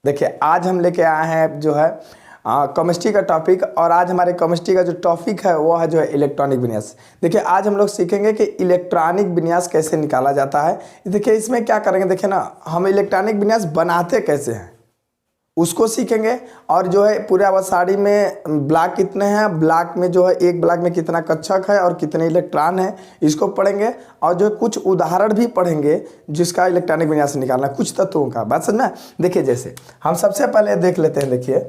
देखिए आज हम लेके आए हैं जो है केमिस्ट्री का टॉपिक, और आज हमारे केमिस्ट्री का जो टॉपिक है वो है जो है इलेक्ट्रॉनिक विन्यास। देखिए आज हम लोग सीखेंगे कि इलेक्ट्रॉनिक विन्यास कैसे निकाला जाता है। देखिए इसमें क्या करेंगे, देखिए ना, हम इलेक्ट्रॉनिक विन्यास बनाते कैसे हैं उसको सीखेंगे। और जो है पूरे अवसाड़ी में ब्लॉक कितने हैं, ब्लॉक में जो है एक ब्लॉक में कितना कक्षक है और कितने इलेक्ट्रॉन है, इसको पढ़ेंगे। और जो कुछ उदाहरण भी पढ़ेंगे जिसका इलेक्ट्रॉनिक विन्यास निकालना, कुछ तत्वों का। बात समझ में? देखिए जैसे हम सबसे पहले देख लेते हैं। देखिए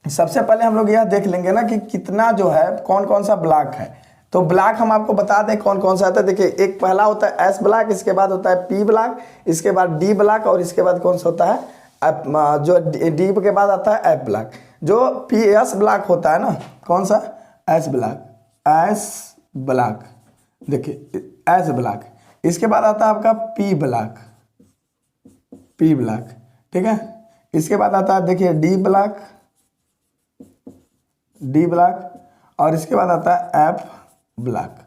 सबसे पहले हम लोग यह देख लेंगे ना कि कितना जो है कौन कौन सा ब्लॉक है। तो ब्लॉक हम आपको बता दें कौन कौन सा आता है। देखिए एक पहला होता है एस ब्लॉक, इसके बाद होता है पी ब्लॉक, इसके बाद डी ब्लॉक, और इसके बाद कौन सा होता है जो डी के बाद आता है एफ ब्लॉक। जो पी एस ब्लॉक होता है ना, कौन सा, एस ब्लॉक, एस ब्लॉक। देखिए एस ब्लॉक, इसके बाद आता है आपका पी ब्लॉक, पी ब्लॉक, ठीक है। इसके बाद आता है देखिए डी ब्लॉक, डी ब्लॉक, और इसके बाद आता है एफ ब्लॉक।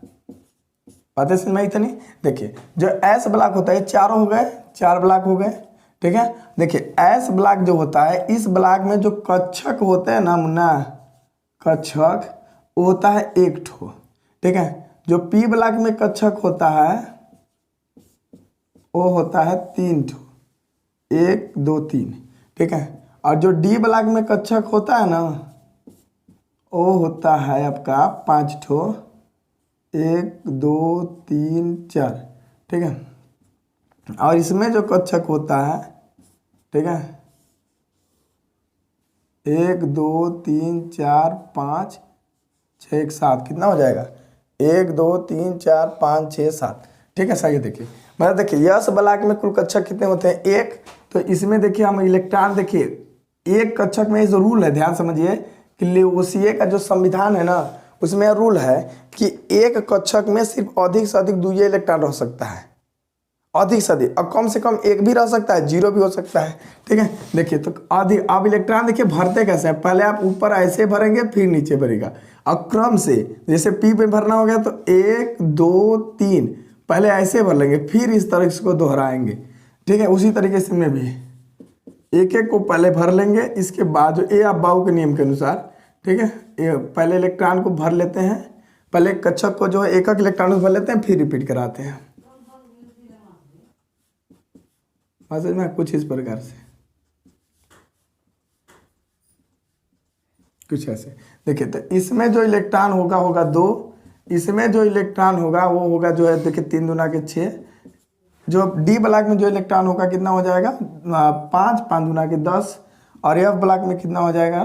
बातें समझ में इतनी। देखिए जो एस ब्लॉक होता है, चारों हो गए, चार ब्लॉक हो गए, ठीक है। देखिए एस ब्लॉक जो होता है, इस ब्लॉक में जो कक्षक होते हैं ना मुन्ना, कक्षक वो होता है एक ठो, ठीक है। जो पी ब्लॉक में कक्षक होता है वो होता है तीन ठो, एक दो तीन, ठीक है। और जो डी ब्लॉक में कक्षक होता है ना वो होता है आपका पांच ठो, एक दो तीन चार, ठीक है। और इसमें जो कक्षक होता है, ठीक है, एक दो तीन चार पाँच छः एक सात, कितना हो जाएगा, एक दो तीन चार पाँच छः सात, ठीक है। सही। देखिए मतलब देखिए यस ब्लॉक में कुल कक्षक कितने होते हैं, एक। तो इसमें देखिए हम इलेक्ट्रॉन, देखिए एक कक्षक में जो रूल है, ध्यान समझिए कि लेवोसिए का जो संविधान है ना, उसमें रूल है कि एक कक्षक में सिर्फ अधिक से अधिक दो इलेक्ट्रॉन रह सकता है, अधिक से अधिक। और कम से कम एक भी रह सकता है, जीरो भी हो सकता है, ठीक है। देखिए तो अधिक, अब इलेक्ट्रॉन देखिए भरते कैसे हैं, पहले आप ऊपर ऐसे भरेंगे फिर नीचे भरेगा, और क्रम से जैसे पी पे भरना हो गया तो एक दो तीन, पहले ऐसे भर लेंगे फिर इस तरह इसको दोहराएंगे, ठीक है। उसी तरीके से में भी एक एक को पहले भर लेंगे, इसके बाद जो ए अब्बाऊ के नियम के अनुसार, ठीक है, पहले इलेक्ट्रॉन को भर लेते हैं, पहले कक्षक को जो है एक एक इलेक्ट्रॉन को भर लेते हैं फिर रिपीट कराते हैं। समझ में? कुछ इस प्रकार से, कुछ ऐसे। देखिए तो इसमें जो इलेक्ट्रॉन होगा होगा दो, इसमें जो इलेक्ट्रॉन होगा वो होगा जो है, देखिए तीन दूना के छः। जो डी ब्लॉक में जो इलेक्ट्रॉन होगा कितना हो जाएगा, पाँच, पाँच दूना के 10। और एफ ब्लॉक में कितना हो जाएगा,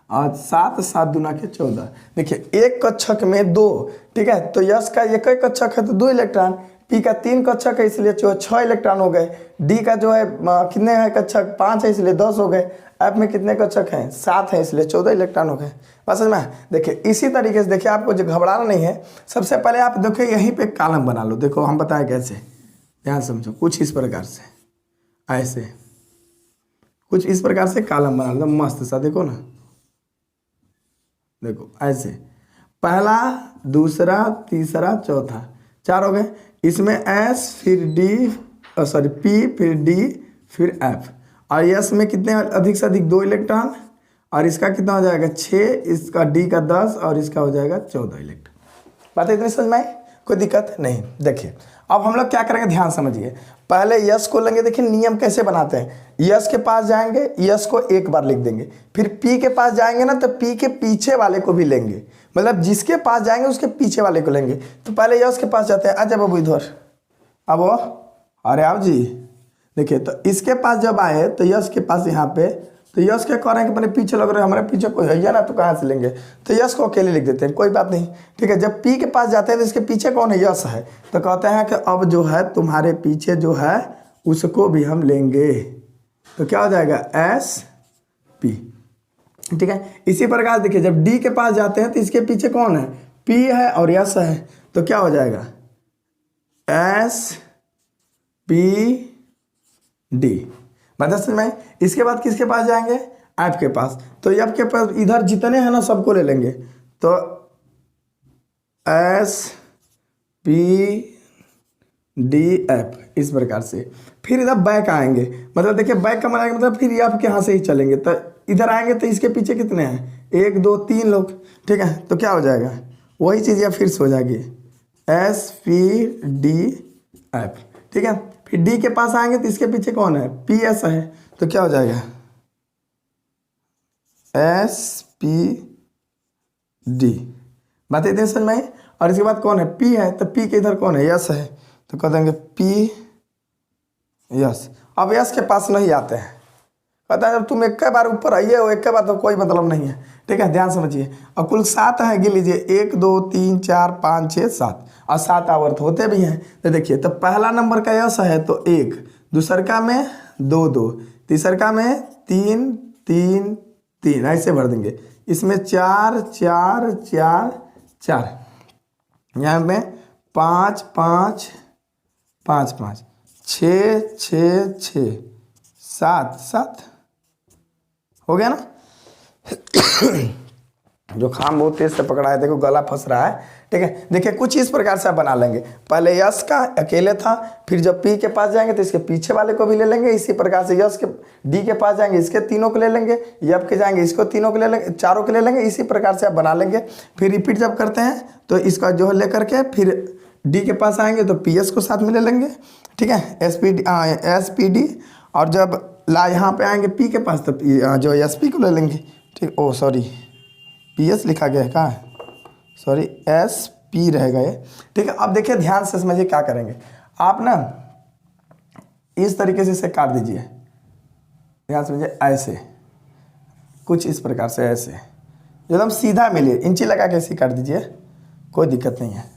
और सात, सात दूना के 14। देखिए एक कक्षक में दो, ठीक है। तो यस का एक ही कक्षक है तो दो इलेक्ट्रॉन, पी का तीन कक्षक है इसलिए छः इलेक्ट्रॉन हो गए, डी का जो है कितने है कक्षक, 5 है इसलिए 10 हो गए, एफ में कितने कक्षक हैं, 7 है इसलिए 14 इलेक्ट्रॉन हो गए। बस में देखिए इसी तरीके से, देखिए आपको जो घबराना नहीं है, सबसे पहले आप देखिए यहीं पे कॉलम बना लो। देखो हम बताएं कैसे, ध्यान समझो। कुछ इस प्रकार से, ऐसे कुछ इस प्रकार से कॉलम बना लो मस्त सा, देखो ना, देखो ऐसे, पहला दूसरा तीसरा चौथा, चार हो गए। इसमें एस फिर डी, सॉरी पी फिर डी फिर एफ, और एस में कितने अधिक से अधिक दो इलेक्ट्रॉन, और इसका कितना हो जाएगा 6, इसका डी का 10, और इसका हो जाएगा 14 इलेक्ट्रॉन। बात इतनी समझ में आई, कोई दिक्कत नहीं। देखिए अब हम लोग क्या करेंगे, ध्यान समझिए। पहले यस को लेंगे, देखिए नियम कैसे बनाते हैं। यस के पास जाएंगे, यस को एक बार लिख देंगे, फिर पी के पास जाएंगे ना तो पी के पीछे वाले को भी लेंगे, मतलब जिसके पास जाएंगे उसके पीछे वाले को लेंगे। तो पहले यस के पास जाते हैं, अच्छा बाबू इधर अब वो, अरे आप जी देखिए, तो इसके पास जब आए तो यस के पास यहाँ पे, तो यस क्या कर रहे हैं कि अपने पीछे लग रहे हैं, हमारे पीछे कोई है ना, तो कहाँ से लेंगे, तो यस को अकेले लिख देते हैं, कोई बात नहीं, ठीक है। जब पी के पास जाते हैं तो इसके पीछे कौन है, यस है, तो कहते हैं कि अब जो है तुम्हारे पीछे जो है उसको भी हम लेंगे, तो क्या हो जाएगा एस पी, ठीक है। इसी प्रकार देखिए जब डी के पास जाते हैं तो इसके पीछे कौन है, पी है और यस है, तो क्या हो जाएगा एस पी डी। मतलब समझ में? इसके बाद किसके पास जाएंगे, एफ के पास, तो एफ के पास इधर जितने हैं ना सबको ले लेंगे, तो एस पी डी एफ, इस प्रकार से। फिर इधर बैक आएंगे, मतलब देखिए बैक का बनाएंगे मतलब फिर एफ के यहाँ से ही चलेंगे, तो इधर आएंगे तो इसके पीछे कितने हैं, 1 2 3 लोग, ठीक है। तो क्या हो जाएगा, वही चीज़ या फिर से हो जाएगी एस पी डी एफ, ठीक है। फिर डी के पास आएंगे तो इसके पीछे कौन है, पी एस है, तो क्या हो जाएगा एस पी डी, बात इतनी समझ में आई। और इसके बाद कौन है, पी है, तो पी के इधर कौन है, यस है, तो कह देंगे पी यस। अब यस के पास नहीं आते हैं, कहता है जब तुम एक बार ऊपर आइए हो एक बार तो कोई मतलब नहीं है, ठीक है, ध्यान समझिए। और कुल 7 है, गिन लीजिए 1 2 3 4 5 6 7, और 7 आवर्त होते भी हैं। तो देखिए, तो पहला नंबर का यस है तो 1, दूसर का में 2 2, तीसर का में 3 3 3, ऐसे भर देंगे। इसमें 4 4 4 4, यहाँ में 5 5 5 5, 6 6 6 7 7, हो गया ना। जो खाम बहुत तेज से पकड़ा है, देखो गला फंस रहा है, ठीक है। देखिए कुछ इस प्रकार से आप बना लेंगे, पहले यस का अकेले था, फिर जब पी के पास जाएंगे तो इसके पीछे वाले को भी ले लेंगे, इसी प्रकार से यस के डी के पास जाएंगे इसके तीनों को ले लेंगे, यफ के जाएंगे इसको तीनों को ले लेंगे, चारों को ले लेंगे, इसी प्रकार से आप बना लेंगे। फिर रिपीट जब करते हैं तो इसका जो है लेकर के फिर डी के पास आएंगे तो पी एस को साथ में ले लेंगे, ठीक है, एस पी डी। और जब यहाँ पे आएंगे पी के पास तो जो एस पी को ले लेंगे, ठीक। ओ सॉरी, पी एस लिखा गया है कहाँ, सॉरी एस पी रहेगा ये, ठीक है। अब देखिए ध्यान से समझिए क्या करेंगे आप ना, इस तरीके से इसे काट दीजिए, ध्यान समझिए, ऐसे कुछ इस प्रकार से, ऐसे एकदम सीधा मिले, इंची लगा के ऐसे काट दीजिए, कोई दिक्कत नहीं है।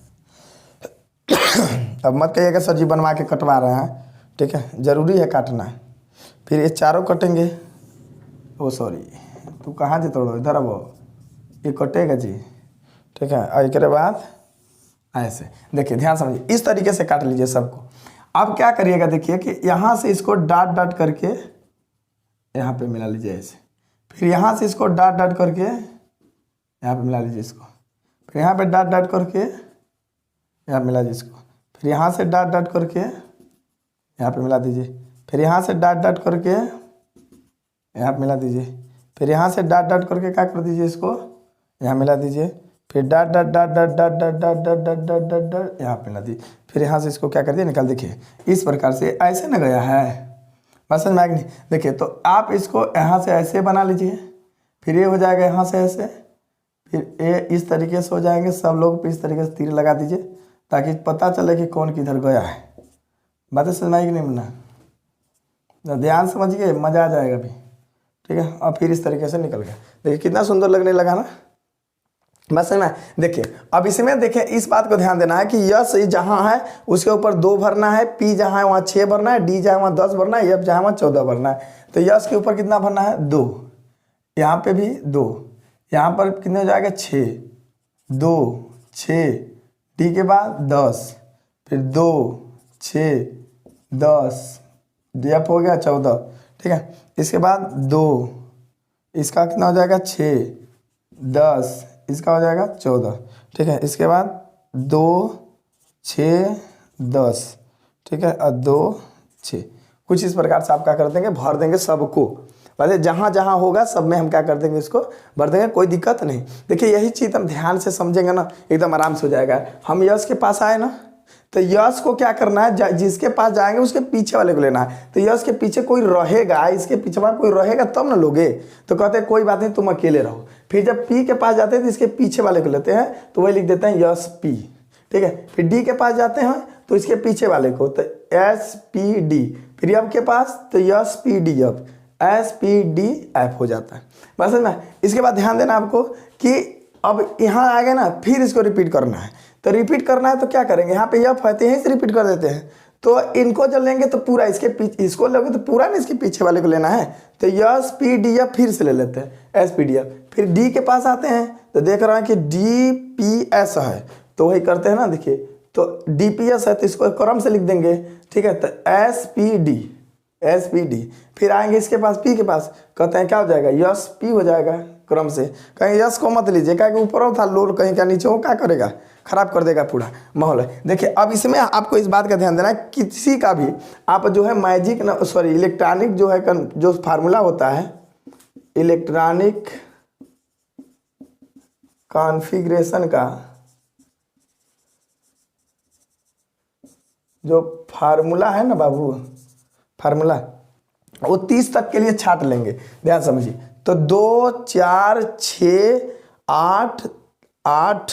अब मत कहिएगा सर जी बनवा के कटवा रहे हैं, ठीक है, ज़रूरी है काटना है। फिर ये चारों कटेंगे, ओ सॉरी तू कहाँ जी तोड़ो, इधर अब ये कटेगा जी, ठीक है। और एक बाद ऐसे देखिए, ध्यान समझिए, इस तरीके से काट लीजिए सबको। अब क्या करिएगा, देखिए कि यहाँ से इसको डाट डाट करके यहाँ पे मिला लीजिए ऐसे, फिर यहाँ से इसको डाट डाट करके यहाँ पे मिला लीजिए इसको, फिर यहाँ पे डाट डाट करके यहाँ मिला दीजिए इसको, फिर यहाँ से डाट डाट करके यहाँ पे मिला दीजिए, फिर यहाँ से डाट डाट करके यहाँ पे मिला दीजिए, फिर यहाँ से डाट डाट करके क्या कर दीजिए इसको यहाँ मिला दीजिए, फिर dot dot dot dot dot dot dot dot dot dot dot dot यहाँ पे मिला दीजिए, फिर यहाँ से इसको क्या कर दिए निकाल। देखिए इस प्रकार से ऐसे ना गया है, बस समझ में आएगा नहीं। देखिए तो आप इसको यहाँ से ऐसे बना लीजिए, फिर ये हो जाएगा यहाँ से ऐसे, फिर ये इस तरीके से हो जाएंगे सब लोग, फिर इस तरीके से तीर लगा दीजिए ताकि पता चले कि कौन किधर गया है। बातें समझ में आएगी नहीं मुन्ना, ध्यान समझिए, मज़ा आ जाएगा अभी, ठीक है। और फिर इस तरीके से निकल गया, देखिए कितना सुंदर लगने लगा ना, बस समझ में। देखिए अब इसमें देखिए इस बात को ध्यान देना है कि यस जहाँ है उसके ऊपर 2 भरना है, पी जहाँ है वहाँ 6 भरना है, डी जहाँ वहाँ 10 भरना है, एफ जहाँ वहाँ 14 भरना है। तो यस के ऊपर कितना भरना है 2, यहाँ पे भी 2, यहाँ पर कितने हो जाएगा 6 2 6, डी के बाद 10, फिर 2 6 10, डी एफ हो गया 14, ठीक है। इसके बाद 2, इसका कितना हो जाएगा 6 10, इसका हो जाएगा 14, ठीक है। इसके बाद 2 6 10, ठीक है, और 2 6, कुछ इस प्रकार से आप क्या कर देंगे भर देंगे सबको, वैसे जहाँ जहाँ होगा सब में हम क्या कर देंगे इसको भर देंगे, कोई दिक्कत नहीं। देखिए यही चीज़ हम ध्यान से समझेंगे ना एकदम आराम से हो जाएगा। हम यश के पास आए ना तो यश को क्या करना है, जिसके पास जाएंगे उसके पीछे वाले को लेना है। तो यश के पीछे कोई रहेगा, इसके पीछे वाला कोई रहेगा तब ना लोगे, तो कहते हैं कोई बात नहीं तुम अकेले रहो। फिर जब पी के पास जाते हैं तो इसके पीछे वाले को लेते हैं, तो वही लिख देते हैं यश पी, ठीक है। फिर डी के पास जाते हैं तो इसके पीछे वाले को, तो एस पी डी, फिर एफ के पास तो S P D F, S P D F हो जाता है, बस ना। इसके बाद ध्यान देना आपको कि अब यहाँ आएगा ना फिर इसको रिपीट करना है। तो रिपीट करना है तो क्या करेंगे, यहाँ पे एफ है तो यहीं से रिपीट कर देते हैं। तो इनको जब लेंगे तो पूरा इसके पीछे, इसको लोगे तो पूरा ना इसके पीछे वाले को लेना है। तो एस पी डी एफ फिर से ले लेते हैं एस पी डी एफ, फिर डी के पास आते हैं तो देख रहे हैं कि डी पी एस है, तो वही करते हैं ना। देखिए तो डी पी एस है तो इसको क्रम से लिख देंगे, ठीक है। तो एस पी डी, फिर आएंगे इसके पास पी के पास, कहते हैं क्या हो जाएगा यस पी हो जाएगा, क्रम से। कहीं यस को मत लीजिए, क्या कि ऊपर हो था लोड कहीं क्या नीचे हो, क्या करेगा, खराब कर देगा पूरा माहौल। देखिए अब इसमें आपको इस बात का ध्यान देना है, किसी का भी आप जो है मैजिक सॉरी इलेक्ट्रॉनिक जो है जो फार्मूला होता है, इलेक्ट्रॉनिक कॉन्फ़िगरेशन का जो फार्मूला है ना बाबू, फार्मूला वो 30 तक के लिए छाट लेंगे, ध्यान समझिए। तो 2 4 6 8 8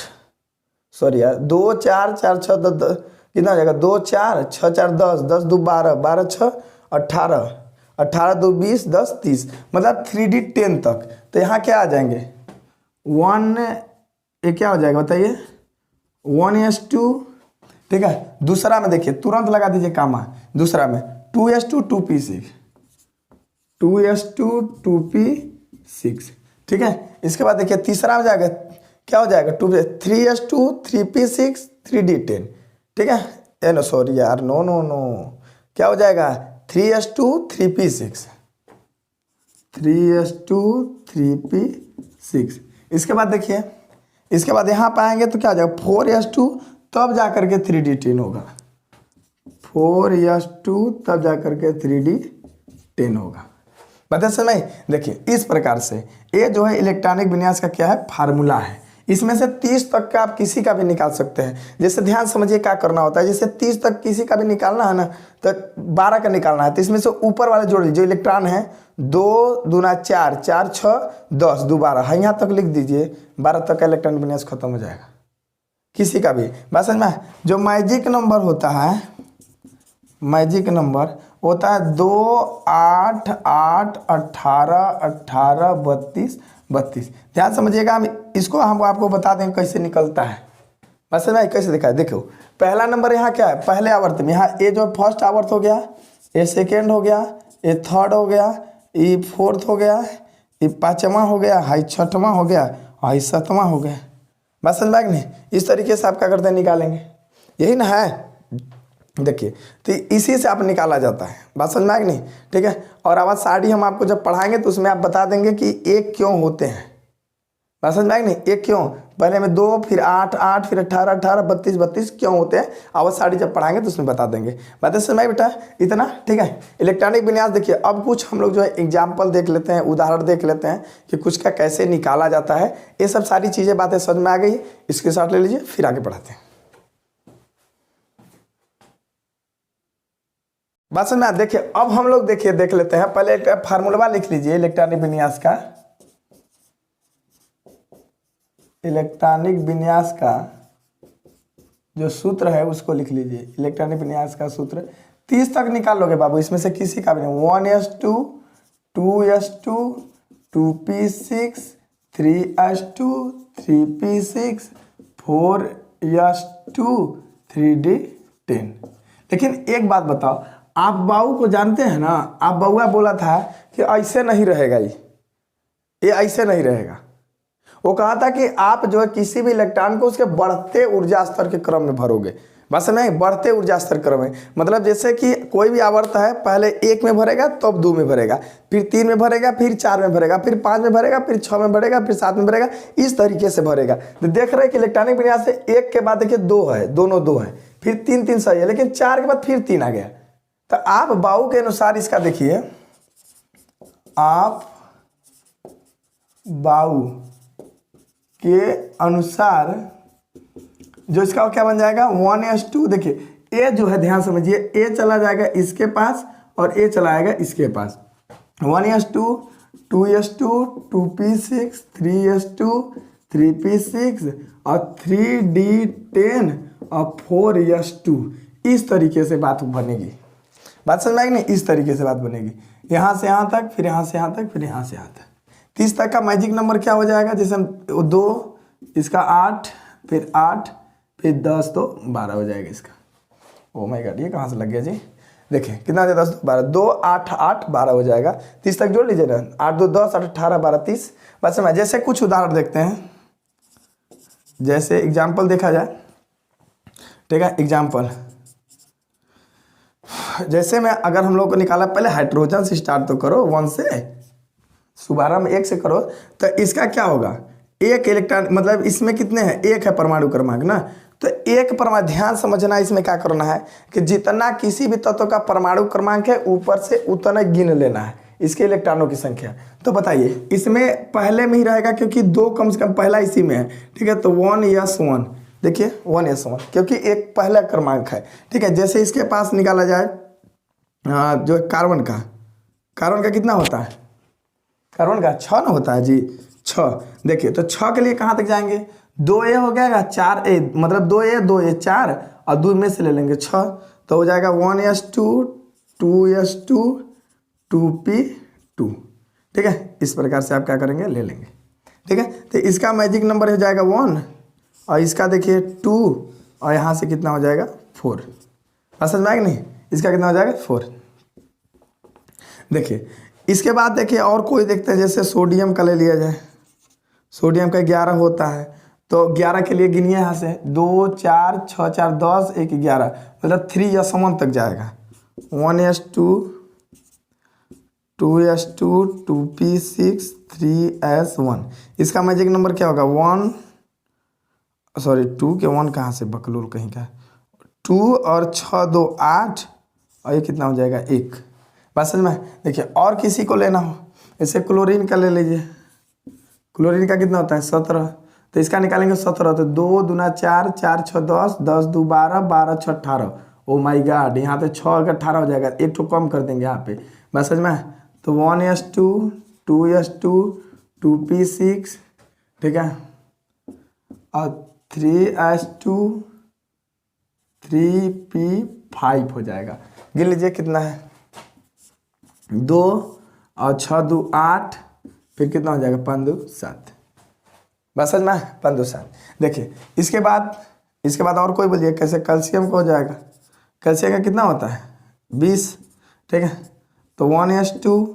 सॉरी यार 2 4 4 6 10 कितना हो जाएगा, 2 4 6 4 10 10 2 12 12 6 18 18 2 20 10 30, मतलब 3D 10 तक। तो यहाँ क्या आ जाएंगे 1, ये क्या हो जाएगा बताइए 1s2, ठीक है। दूसरा में देखिए तुरंत लगा दीजिए कामा, दूसरा में 2s2 2p6 2s2 2p6, ठीक है। इसके बाद देखिए तीसरा में जाएगा, क्या हो जाएगा 3s2 3p6 3d10, ठीक है। ए नो सॉरी यार, नो नो नो, क्या हो जाएगा 3s2 3p6 3s2 3p6। इसके बाद देखिए, इसके बाद यहाँ पाएंगे तो क्या हो जाएगा 4s2, तब जाकर के 3d10 होगा, 4s2 तब जाकर के 3d10 होगा। बता समय देखिए इस प्रकार से ये जो है इलेक्ट्रॉनिक विन्यास का क्या है फार्मूला है। इसमें से 30 तक का आप किसी का भी निकाल सकते हैं। जैसे ध्यान समझिए क्या करना होता है, जैसे 30 तक किसी का भी निकालना है ना, तो 12 का निकालना है, तो इसमें से ऊपर वाले जोड़ जो इलेक्ट्रॉन है 2 दूना 4 4 6 10 2 12 है, यहाँ तक लिख दीजिए, 12 तक का इलेक्ट्रॉनिक विन्यास खत्म हो जाएगा किसी का भी। बस समझ में, जो मैजिक नंबर होता है, मैजिक नंबर होता है 2 8 8 18 18 32 32। ध्यान समझिएगा, हम इसको हम आपको बता देंगे कैसे निकलता है। बस समझ में कैसे दिखा है, देखो पहला नंबर यहाँ क्या है, पहले आवर्त में यहाँ ए जो फर्स्ट आवर्त हो गया, ए सेकेंड हो गया, ए थर्ड हो गया, ई फोर्थ हो गया, ई पाँचवा हो गया, हाई छठवां हो गया, हाई सातवां हो गया। बस समझ में नहीं, इस तरीके से आप क्या करते हैं निकालेंगे, यही ना है। देखिए तो इसी से आप निकाला जाता है, बात समझ में आ गई नहीं, ठीक है। और आवाज साड़ी हम आपको जब पढ़ाएंगे तो उसमें आप बता देंगे कि एक क्यों होते हैं, बात समझ में आ गई नहीं, एक क्यों, पहले में 2 फिर 8 8 फिर 18 18 32 32 क्यों होते हैं, आवाज साड़ी जब पढ़ाएंगे तो उसमें बता देंगे। बात समझ में बेटा इतना, ठीक है। इलेक्ट्रॉनिक विन्यास देखिए, अब कुछ हम लोग जो है एग्जाम्पल देख लेते हैं, उदाहरण देख लेते हैं कि कुछ का कैसे निकाला जाता है। ये सब सारी चीज़ें बातें समझ में आ गई, इसके साथ ले लीजिए, फिर आगे बढ़ाते हैं। बात समझ में देखिए, अब हम लोग देखिए देख लेते हैं, पहले एक फार्मूला लिख लीजिए इलेक्ट्रॉनिक विन्यास का। इलेक्ट्रॉनिक विन्यास का जो सूत्र है उसको लिख लीजिए, इलेक्ट्रॉनिक विन्यास का सूत्र 30 तक निकाल लोगे बाबू, इसमें से किसी का भी नहीं। 1s2 2s2 2p6 3s2 3p6 4s2 3d10। लेकिन एक बात बताओ, आप बाऊ को जानते हैं ना, आप बउआ बोला था कि ऐसे नहीं रहेगा, ये ऐसे नहीं रहेगा। वो कहा था कि आप जो है किसी भी इलेक्ट्रॉन को उसके बढ़ते ऊर्जा स्तर के क्रम में भरोगे। बस में बढ़ते ऊर्जा स्तर क्रम में मतलब जैसे कि कोई भी आवर्त है, पहले 1 में भरेगा, तब 2 में भरेगा, फिर 3 में भरेगा, फिर 4 में भरेगा, फिर 5 में भरेगा, फिर 6 में भरेगा, फिर 7 में भरेगा, इस तरीके से भरेगा। तो देख रहे हैं कि इलेक्ट्रॉनिक विन्यास से 1 के बाद देखिए 2 है, दोनों 2 है, फिर 3 3 सही है, लेकिन 4 के बाद फिर 3 आ गया। तो आप बाऊ के अनुसार इसका देखिए, आप बाऊ के अनुसार जो इसका क्या बन जाएगा 1s2। देखिए ए जो है ध्यान समझिए, ए चला जाएगा इसके पास और ए चला आएगा इसके पास। 1s2 2s2 2p6 3s2 3p6 और 3d10 और 4s2, इस तरीके से बात बनेगी। बात समझ में आएगी नहीं, इस तरीके से बात बनेगी, यहाँ से यहाँ तक, फिर यहाँ से यहाँ तक, फिर यहाँ से यहाँ तक। 30 तक का मैजिक नंबर क्या हो जाएगा, जैसे हम 2 इसका 8 फिर 8 फिर 10 तो 12 हो जाएगा इसका। ओ माय गॉड, ये कहाँ से लग गया जी, देखिए कितना दे 10 12 2 8 8 12 हो जाएगा। 30 तक जोड़ लीजिए ना, 8 2 10 8 18 12 30। बस समझ, जैसे कुछ उदाहरण देखते हैं, जैसे एग्जाम्पल देखा जाए, ठीक है। एग्जाम्पल जैसे में अगर हम लोग को निकाला, पहले हाइड्रोजन से स्टार्ट तो करो 1 से, शुभारंभ 1 से करो तो इसका क्या होगा, एक इलेक्ट्रॉन, मतलब इसमें कितने हैं, एक है परमाणु क्रमांक ना, तो एक परमाणु, ध्यान समझना इसमें क्या करना है कि जितना किसी भी तत्व का परमाणु क्रमांक है ऊपर से उतना गिन लेना है इसके इलेक्ट्रॉनों की संख्या। तो बताइए इसमें पहले में ही रहेगा क्योंकि 2 कम से कम पहला इसी में है, ठीक है, तो 1s1, देखिए 1s1 क्योंकि एक पहला क्रमांक है, ठीक है। जैसे इसके पास निकाला जाए जो कार्बन का कितना होता है, कार्बन का 6 ना होता है जी, 6। देखिए तो 6 के लिए कहाँ तक जाएंगे, 2a हो जाएगा, 4a, मतलब 2a 4 और 2 में से ले लेंगे 6, तो हो जाएगा 1s2 2s2 2p2, ठीक है। इस प्रकार से आप क्या करेंगे, ले लेंगे, ठीक है। तो इसका मैजिक नंबर हो जाएगा 1 और इसका देखिए 2 और यहाँ से कितना हो जाएगा 4, समझ में आएगा नहीं, इसका कितना हो जाएगा 4। देखिए इसके बाद देखिए और कोई देखते हैं, जैसे सोडियम का ले लिया जाए, सोडियम का 11 होता है, तो 11 के लिए गिनिए यहाँ से 2 4 6 4 10 1 11, मतलब 3s1 तक जाएगा, 1s2 2s2 2p6 3s1। इसका मैजिक नंबर क्या होगा 2 के 1 कहाँ से, बकलोल कहीं का, 2 और 6 2 8 और ये कितना हो जाएगा 1, बस समझ में। देखिए और किसी को लेना हो, जैसे क्लोरीन का ले लीजिए, क्लोरीन का कितना होता है 17, तो इसका निकालेंगे 17, तो 2 दूना 4 4 6 10 10 2 12 12 6 18, ओ माय गॉड, यहाँ पे 6 और 18 हो जाएगा, एक तो कम कर देंगे यहाँ पे, बस समझ में। तो 1s2 2s2 2p6, ठीक है, और 3s2 3p5 हो जाएगा। गिन लीजिए कितना है, 2 और 6 2 8, फिर कितना हो जाएगा 5 2 7, बस समझ में 5 2 7। देखिए इसके बाद और कोई बोलिए, कैसे कैल्शियम का हो जाएगा, कैल्शियम का कितना होता है 20, ठीक है, तो 1s2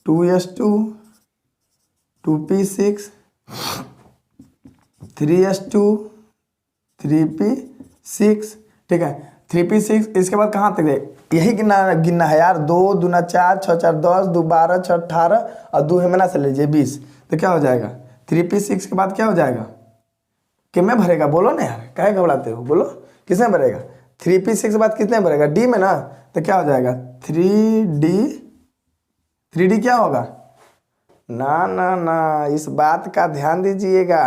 2s2 2p6 3s2 3p6, ठीक है, 3p6। इसके बाद कहाँ तक गए, यही गिनना है यार, 2 दूना 4 6 4 10 2 12 6 18 और 2 हेमना से लीजिए 20, तो क्या हो जाएगा 3p6 के बाद क्या हो जाएगा, कि में भरेगा, बोलो ना यार, काहे घबराते हो, बोलो किसमें भरेगा, 3p6 के बाद कितने भरेगा, डी में ना, तो क्या हो जाएगा 3d क्या होगा, ना ना ना, इस बात का ध्यान दीजिएगा,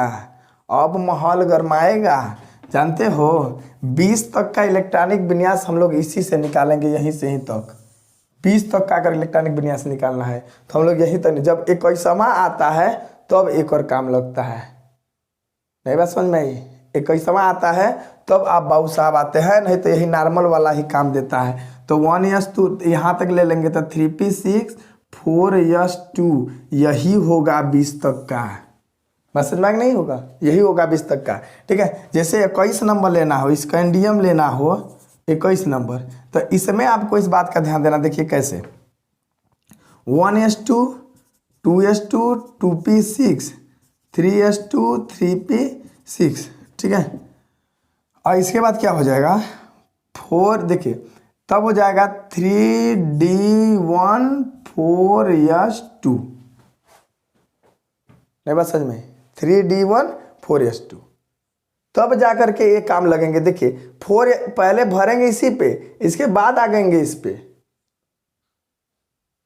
अब माहौल गरमाएगा, जानते हो 20 तक का इलेक्ट्रॉनिक विन्यास हम लोग इसी से निकालेंगे, यहीं से ही तक 20 तक का अगर इलेक्ट्रॉनिक विन्यास निकालना है तो हम लोग यही तक, जब 21वां आता है तब एक और काम लगता है, नहीं बात समझ में आई, 21वां आता है तब आप बाबू साहब आते हैं, नहीं तो यही नॉर्मल वाला ही काम देता है। तो 1s2 यहाँ तक ले लेंगे तो 3p6 4s2, यही होगा 20 तक का, बस समझ में नहीं होगा, यही होगा 20 तक का, ठीक है। जैसे 21 नंबर लेना हो, स्कैंडियम लेना हो 21 नंबर, तो इसमें आपको इस बात का ध्यान देना, देखिए कैसे 1s2 2s2 2p6 3s2 3p6, ठीक है, और इसके बाद क्या हो जाएगा 4, देखिए तब हो जाएगा 3d1 4s2, नहीं बात समझ में, 3d1 4s2, तब जाकर के ये काम लगेंगे। देखिए 4 पहले भरेंगे इसी पे, इसके बाद आ गएंगे इस पे,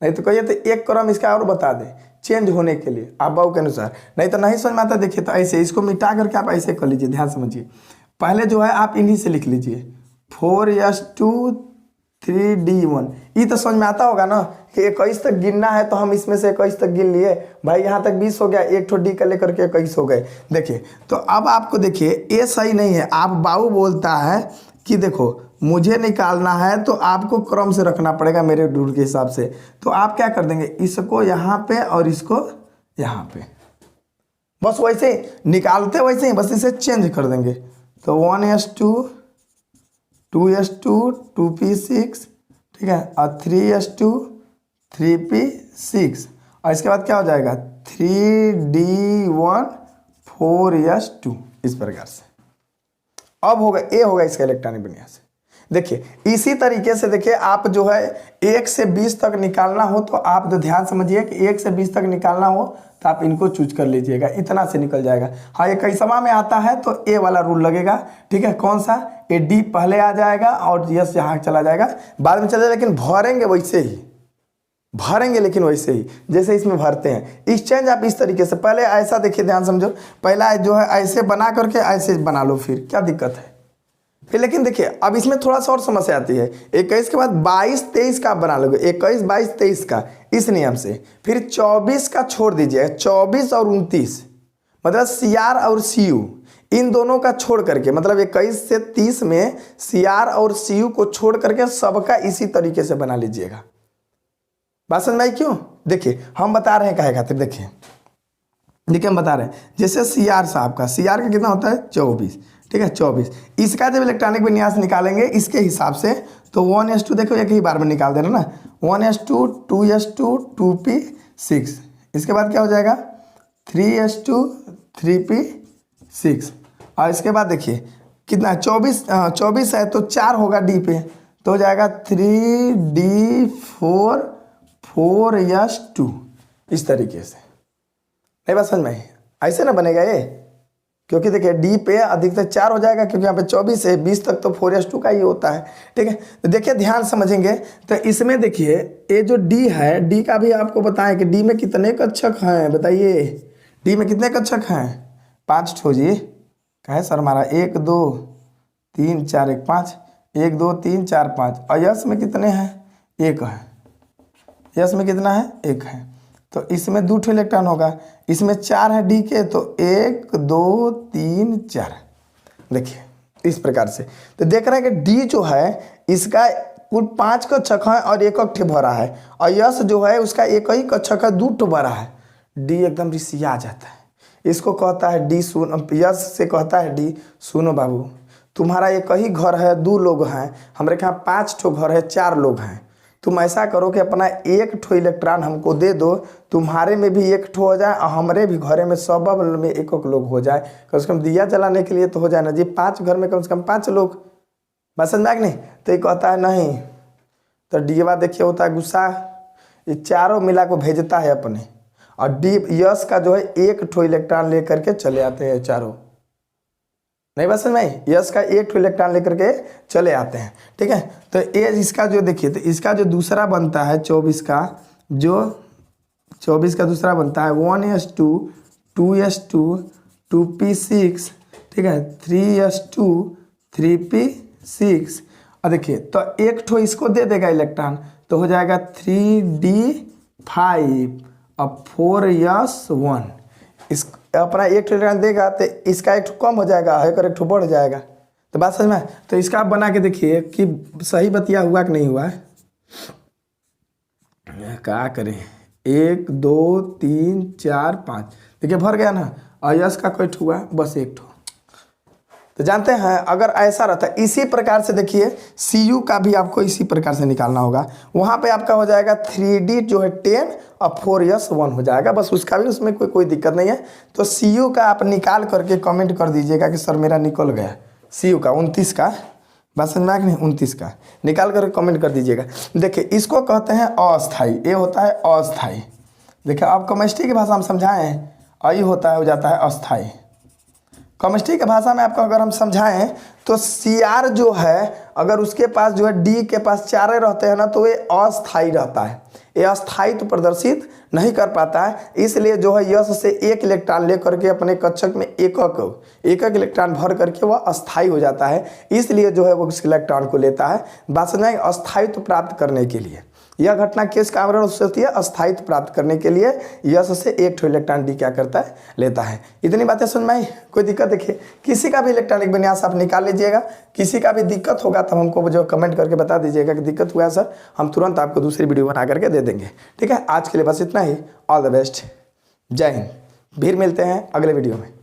नहीं तो कहिए तो एक क्रम इसका और बता दें चेंज होने के लिए आप बाबू के अनुसार, नहीं तो नहीं समझ में आता। देखिए तो ऐसे इसको मिटा करके आप ऐसे कर लीजिए, ध्यान समझिए, पहले जो है आप इन्हीं से लिख लीजिए 4s2 3d1, ये तो समझ में आता होगा ना कि 21 तक गिनना है, तो हम इसमें से 21 तक गिन लिए भाई, यहाँ तक 20 हो गया, एक ठो डी का लेकर के 21 हो गए। देखिए तो अब आपको देखिए ये सही नहीं है, आप बाबू बोलता है कि देखो मुझे निकालना है तो आपको क्रम से रखना पड़ेगा मेरे रूल के हिसाब से, तो आप क्या कर देंगे, इसको यहाँ पे और इसको यहाँ पे, बस वैसे ही निकालते वैसे ही, बस इसे चेंज कर देंगे। तो 1s2 2s2 2p6, ठीक है, और 3s2 3p6, और इसके बाद क्या हो जाएगा 3d1 4s2, इस प्रकार से। अब होगा ए होगा इसका इलेक्ट्रॉनिक विन्यास। देखिए इसी तरीके से देखिए आप जो है 1 से 20 तक निकालना हो तो आप तो ध्यान समझिए कि 1 से 20 तक निकालना हो तो आप इनको चूज कर लीजिएगा, इतना से निकल जाएगा। हाँ ये कई समय में आता है तो ए वाला रूल लगेगा, ठीक है। कौन सा? ए डी पहले आ जाएगा और यस यहाँ चला जाएगा, बाद में चला जाएगा, लेकिन भरेंगे वैसे ही, भरेंगे लेकिन वैसे ही जैसे इसमें भरते हैं। एक्सचेंज आप इस तरीके से पहले ऐसा देखिए, ध्यान समझो, पहला जो है ऐसे बना करके ऐसे बना लो, फिर क्या दिक्कत है फिर। लेकिन देखिए अब इसमें थोड़ा सा और समस्या आती है, 21 के बाद 22 23 का आप बना लोगे, 21 22 23 का इस नियम से, फिर 24 का छोड़ दीजिए, 24 और 29 मतलब सी आर और सी यू इन दोनों का छोड़ करके, मतलब 21 से 30 में सी आर और सी यू को छोड़ करके सबका इसी तरीके से बना लीजिएगा। बात समझ में आई क्यों? देखिए हम बता रहे हैं काहे खातिर, देखिए हम बता रहे हैं जैसे सी आर साहब का, सी आर का कितना होता है 24, ठीक है 24। इसका जब इलेक्ट्रॉनिक विन्यास निकालेंगे इसके हिसाब से तो 1s2 देखो एक ही बार में निकाल देना ना, 1s2 2s2 2p6, इसके बाद क्या हो जाएगा 3s2 3p6, और इसके बाद देखिए कितना 24 है तो 4 होगा डी पे तो हो जाएगा 3d4 4s2, इस तरीके से। नहीं बात समझ में? ऐसे ना बनेगा ये, क्योंकि देखिए डी पे अधिकतर 4 हो जाएगा, क्योंकि यहाँ पे 24 से 20 तक तो 4s2 का ही होता है, ठीक है। तो देखिए ध्यान समझेंगे तो इसमें देखिए ये जो डी है, डी का भी आपको बताएं कि डी में कितने कक्षक हैं, बताइए डी में कितने कक्षक हैं? 5 ठो जी, कहे सर हमारा 1 2 3 4 1 5, 1 2 3 4 5, और यस में कितने हैं? 1 है, यस में कितना है? 1 है, तो इसमें 2 ठो इलेक्ट्रॉन होगा, इसमें 4 है डी के, तो 1 2 3 4, देखिए इस प्रकार से। तो देख रहे हैं कि डी जो है इसका कुल 5 कक्षक है और 1 ठे भरा है, और यस जो है उसका 1 ही कक्षक है, 2 ठो भरा है। डी एकदम रिसिया जाता है, इसको कहता है डी सुनो, यस से कहता है डी सुनो बाबू, तुम्हारा 1 ही घर है, 2 लोग हैं, हमारे यहाँ 5 ठो घर है, 4 लोग हैं, तुम ऐसा करो कि अपना 1 ठो इलेक्ट्रॉन हमको दे दो, तुम्हारे में भी 1 ठो हो जाए और हमारे भी घरे में सब में 1 लोग हो जाए, कम से कम दिया जलाने के लिए तो हो जाए ना जी, 5 घर में कम से कम 5 लोग, बस समझ में नहीं? तो ये कहता है नहीं, तो डीवा देखिए होता है गुस्सा, ये चारों मिला को भेजता है अपने, और डी यस का जो है 1 ठो इलेक्ट्रॉन लेकर के चले आते हैं चारों। नहीं बस में? यस का 1 ठो इलेक्ट्रॉन लेकर के चले आते हैं, ठीक है। तो ये इसका जो देखिए, तो इसका जो दूसरा बनता है 24 का, जो 24 का दूसरा बनता है 1s2 2s2 2p6, ठीक है 3s2 3p6, और देखिए तो 1 ठो इसको दे देगा इलेक्ट्रॉन, तो हो जाएगा 3d5 और 4s1, इस अपना 1 ठो इलेक्ट्रॉन देगा तो इसका 1 ठो कम हो जाएगा, 1 ठो बढ़ जाएगा। तो बात समझ में? तो इसका आप बना के देखिए कि सही बतिया हुआ कि नहीं हुआ है। क्या करें, 1 2 3 4 5, देखिए भर गया ना, और यस का कोई ठो हुआ? बस 1 ठो। तो जानते हैं अगर ऐसा रहता है, इसी प्रकार से देखिए सी यू का भी आपको इसी प्रकार से निकालना होगा, वहाँ पे आपका हो जाएगा 3d जो है 10 और 4s1 हो जाएगा, बस उसका भी उसमें कोई दिक्कत नहीं है। तो सी यू का आप निकाल करके कमेंट कर दीजिएगा कि सर मेरा निकल गया सी यू का 29 का, बस समझ में आ कि नहीं? 29 का निकाल करके कमेंट कर दीजिएगा। देखिए इसको कहते हैं अस्थाई, ये होता है अस्थाई। देखिए आप केमिस्ट्री की भाषा में समझाएं, आई होता है हो जाता है अस्थाई। केमिस्ट्री की भाषा में आपको अगर हम समझाएं तो सी आर जो है अगर उसके पास जो है डी के पास 4 रहते हैं ना, तो ये अस्थाई रहता है, ये अस्थायित्व तो प्रदर्शित नहीं कर पाता है, इसलिए जो है यस से 1 इलेक्ट्रॉन लेकर के अपने कक्षक में एक इलेक्ट्रॉन भर करके वह अस्थायी हो जाता है, इसलिए जो है वो उस इलेक्ट्रॉन को लेता है। बात समझाएं? अस्थायित्व प्राप्त करने के लिए यह घटना किस कारण होती है? अस्थायित्व प्राप्त करने के लिए यस से 1 ठो इलेक्ट्रॉन डी क्या करता है? लेता है। इतनी बातें समझ में आई? कोई दिक्कत? देखिए किसी का भी इलेक्ट्रॉनिक विन्यास आप निकाल लीजिएगा, किसी का भी दिक्कत होगा तो हमको जो कमेंट करके बता दीजिएगा कि दिक्कत हुआ सर, हम तुरंत आपको दूसरी वीडियो बना करके दे देंगे, ठीक है। आज के लिए बस इतना ही, ऑल द बेस्ट, जय हिंद, फिर मिलते हैं अगले वीडियो में।